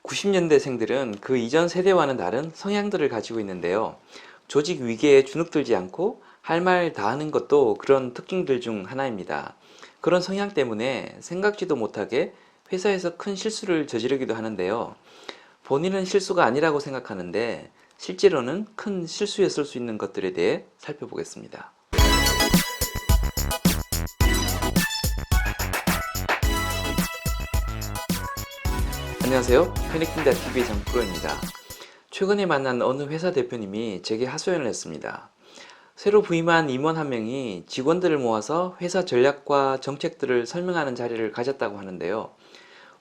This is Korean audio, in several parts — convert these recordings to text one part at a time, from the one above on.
90년대생들은 그 이전 세대와는 다른 성향들을 가지고 있는데요. 조직 위계에 주눅들지 않고 할 말 다 하는 것도 그런 특징들 중 하나입니다. 그런 성향 때문에 생각지도 못하게 회사에서 큰 실수를 저지르기도 하는데요. 본인은 실수가 아니라고 생각하는데 실제로는 큰 실수였을 수 있는 것들에 대해 살펴보겠습니다. 안녕하세요. 패닉팅다TV의 정프로입니다. 최근에 만난 어느 회사 대표님이 제게 하소연을 했습니다. 새로 부임한 임원 한 명이 직원들을 모아서 회사 전략과 정책들을 설명하는 자리를 가졌다고 하는데요.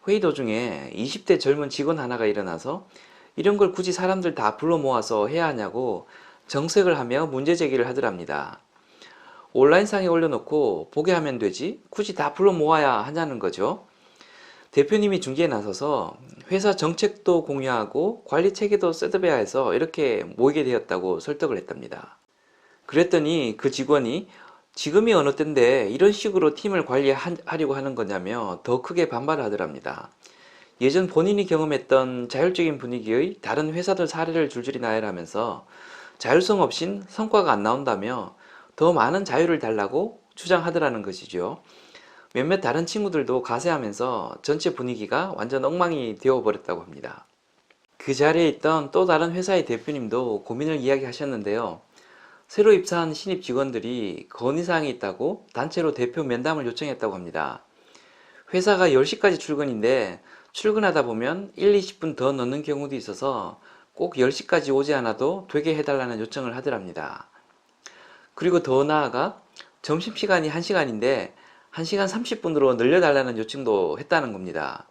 회의 도중에 20대 젊은 직원 하나가 일어나서 이런 걸 굳이 사람들 다 불러 모아서 해야 하냐고 정색을 하며 문제 제기를 하더랍니다. 온라인상에 올려놓고 보게 하면 되지 굳이 다 불러 모아야 하냐는 거죠. 대표님이 중재에 나서서 회사 정책도 공유하고 관리 체계도 셋업해야 해서 이렇게 모이게 되었다고 설득을 했답니다. 그랬더니 그 직원이 지금이 어느 때인데 이런 식으로 팀을 관리하려고 하는 거냐며 더 크게 반발을 하더랍니다. 예전 본인이 경험했던 자율적인 분위기의 다른 회사들 사례를 줄줄이 나열하면서 자율성 없인 성과가 안 나온다며 더 많은 자유를 달라고 주장하더라는 것이죠. 몇몇 다른 친구들도 가세하면서 전체 분위기가 완전 엉망이 되어버렸다고 합니다. 그 자리에 있던 또 다른 회사의 대표님도 고민을 이야기하셨는데요. 새로 입사한 신입 직원들이 건의사항이 있다고 단체로 대표 면담을 요청했다고 합니다. 회사가 10시까지 출근인데 출근하다 보면 1, 20분 더 넣는 경우도 있어서 꼭 10시까지 오지 않아도 되게 해달라는 요청을 하더랍니다. 그리고 더 나아가 점심시간이 1시간인데 1시간 30분으로 늘려달라는 요청도 했다는 겁니다.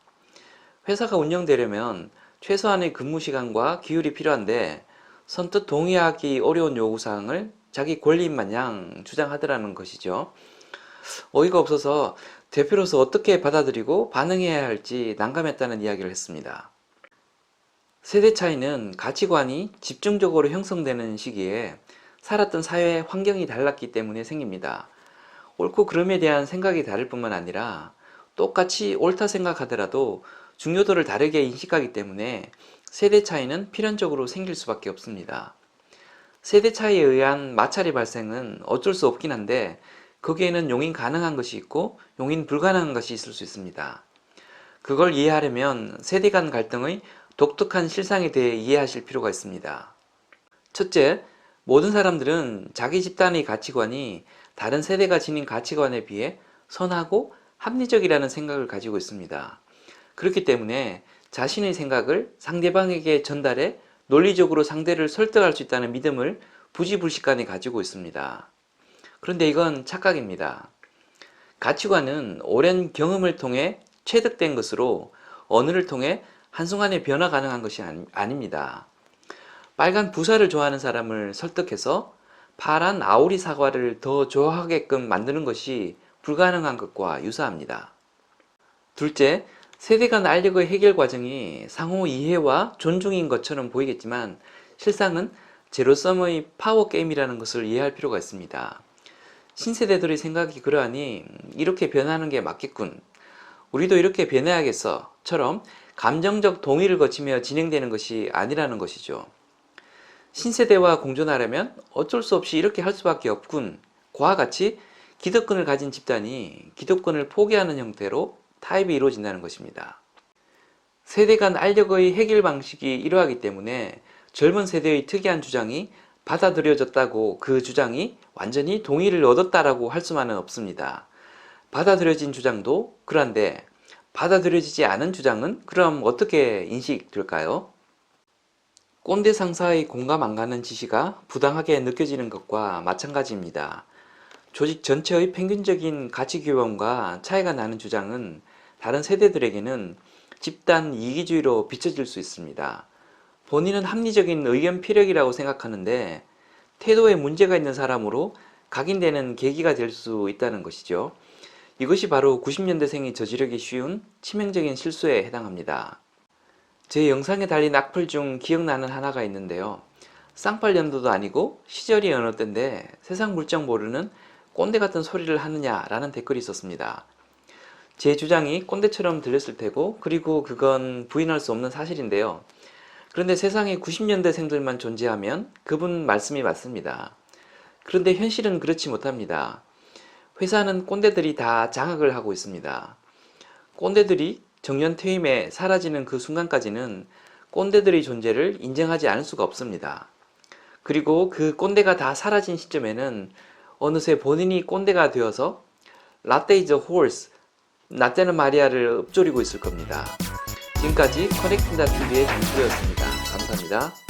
회사가 운영되려면 최소한의 근무시간과 기율이 필요한데 선뜻 동의하기 어려운 요구사항을 자기 권리인 마냥 주장하더라는 것이죠. 어이가 없어서 대표로서 어떻게 받아들이고 반응해야 할지 난감했다는 이야기를 했습니다. 세대 차이는 가치관이 집중적으로 형성되는 시기에 살았던 사회 환경이 달랐기 때문에 생깁니다. 옳고 그름에 대한 생각이 다를 뿐만 아니라 똑같이 옳다 생각하더라도 중요도를 다르게 인식하기 때문에 세대 차이는 필연적으로 생길 수밖에 없습니다. 세대 차이에 의한 마찰의 발생은 어쩔 수 없긴 한데 거기에는 용인 가능한 것이 있고 용인 불가능한 것이 있을 수 있습니다. 그걸 이해하려면 세대 간 갈등의 독특한 실상에 대해 이해하실 필요가 있습니다. 첫째, 모든 사람들은 자기 집단의 가치관이 다른 세대가 지닌 가치관에 비해 선하고 합리적이라는 생각을 가지고 있습니다. 그렇기 때문에 자신의 생각을 상대방에게 전달해 논리적으로 상대를 설득할 수 있다는 믿음을 부지불식간에 가지고 있습니다. 그런데 이건 착각입니다. 가치관은 오랜 경험을 통해 체득된 것으로 언어를 통해 한순간에 변화 가능한 것이 아닙니다. 빨간 부사를 좋아하는 사람을 설득해서 파란 아오리 사과를 더 좋아하게끔 만드는 것이 불가능한 것과 유사합니다. 둘째, 세대 간 알력의 해결 과정이 상호 이해와 존중인 것처럼 보이겠지만 실상은 제로섬의 파워 게임이라는 것을 이해할 필요가 있습니다. 신세대들의 생각이 그러하니 이렇게 변하는 게 맞겠군. 우리도 이렇게 변해야겠어. 처럼 감정적 동의를 거치며 진행되는 것이 아니라는 것이죠. 신세대와 공존하려면 어쩔 수 없이 이렇게 할 수밖에 없군. 과 같이 기득권을 가진 집단이 기득권을 포기하는 형태로 타협이 이루어진다는 것입니다. 세대 간 알력의 해결 방식이 이러하기 때문에 젊은 세대의 특이한 주장이 받아들여졌다고 그 주장이 완전히 동의를 얻었다라고 할 수만은 없습니다. 받아들여진 주장도 그런데 받아들여지지 않은 주장은 그럼 어떻게 인식될까요? 꼰대 상사의 공감 안 가는 지시가 부당하게 느껴지는 것과 마찬가지입니다. 조직 전체의 평균적인 가치 규범과 차이가 나는 주장은 다른 세대들에게는 집단 이기주의로 비춰질 수 있습니다. 본인은 합리적인 의견 피력이라고 생각하는데 태도에 문제가 있는 사람으로 각인되는 계기가 될 수 있다는 것이죠. 이것이 바로 90년대생이 저지르기 쉬운 치명적인 실수에 해당합니다. 제 영상에 달린 악플 중 기억나는 하나가 있는데요. 쌍팔년도도 아니고 시절이 어느 때인데 세상 물정 모르는 꼰대 같은 소리를 하느냐 라는 댓글이 있었습니다. 제 주장이 꼰대처럼 들렸을 테고, 그리고 그건 부인할 수 없는 사실인데요. 그런데 세상에 90년대생들만 존재하면 그분 말씀이 맞습니다. 그런데 현실은 그렇지 못합니다. 회사는 꼰대들이 다 장악을 하고 있습니다. 꼰대들이 정년 퇴임에 사라지는 그 순간까지는 꼰대들의 존재를 인정하지 않을 수가 없습니다. 그리고 그 꼰대가 다 사라진 시점에는 어느새 본인이 꼰대가 되어서 라떼 is a horse, 라떼는 마리아를 읊조리고 있을 겁니다. 지금까지 커넥팅다 TV의 장프로였습니다. 감사합니다.